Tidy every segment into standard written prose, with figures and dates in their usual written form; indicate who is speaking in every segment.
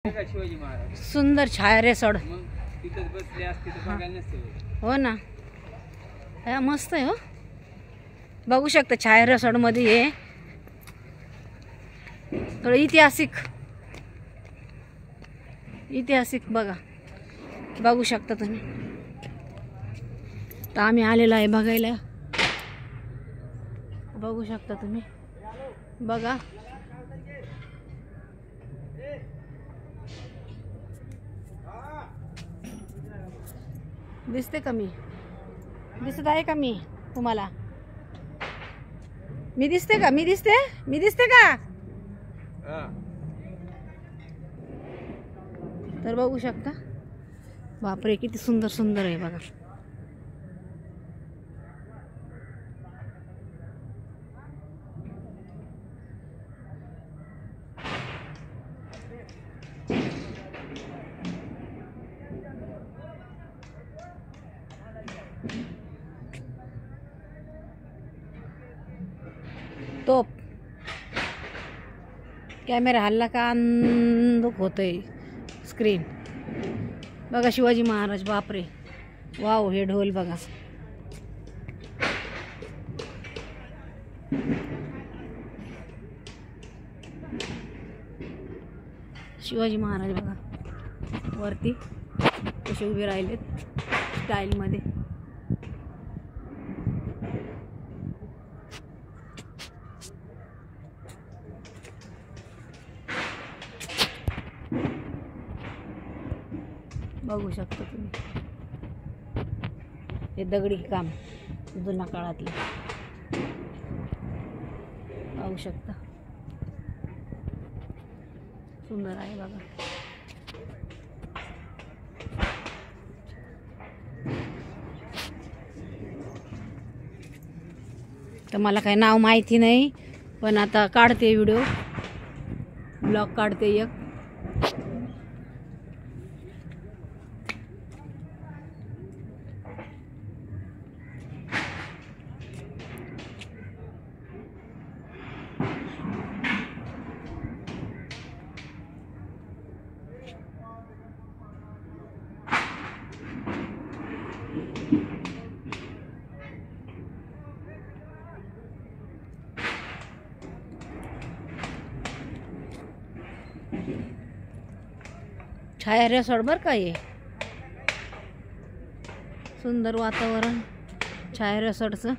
Speaker 1: शिवाजी महाराज
Speaker 2: सुंदर छाया रेसॉर्ट.
Speaker 1: मग तिथं बसले असते तर बघायला नसते.
Speaker 2: हो ना, हा मस्त आहे. हो, बघू शकता छाया रेसॉर्ट मध्ये हे थोडं ऐतिहासिक बघा, बघू शकता तुम्ही. तर आम्ही आलेलो आहे बघायला, बघू शकता तुम्ही. बघा दिसते का मी, दिसत आहे का मी तुम्हाला? मी दिसते का? मी दिसते का? तर बघू शकता. बापरे, किती सुंदर सुंदर आहे बघा. तोप कॅमेरा हल्ला का अंधुक होतोय स्क्रीन. बघा शिवाजी महाराज. बापरे, वाव, हे ढोल बघा. शिवाजी महाराज बघा वरती कसे उभे राहिलेत स्टाईल मध्ये. बघू शकता तुम्ही हे दगडी काम जुन्या काळातले, बघू शकता. सुंदर आहे बघा. तर मला काही नाव माहिती नाही, पण आता काढते व्हिडिओ, ब्लॉग काढते एक. छाया रेसॉर्ट बरं का हे. सुंदर वातावरण छाया रेसॉर्टचं,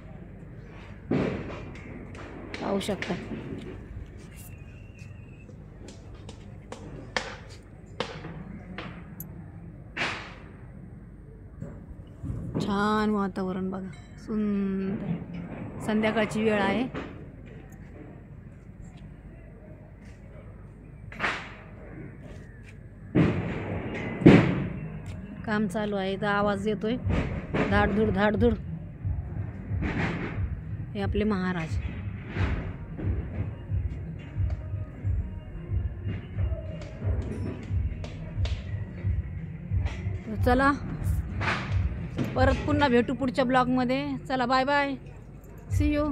Speaker 2: पाहू शकता. छान वातावरण बघा, सुंदर. संध्याकाळची वेळ आहे. काम चालू आहे, तर आवाज येतोय धाडधूड धाडधूड. हे आपले महाराज. तर चला परत पुन्हा भेटू पुढच्या ब्लॉगमध्ये. चला, बाय बाय, सी यू.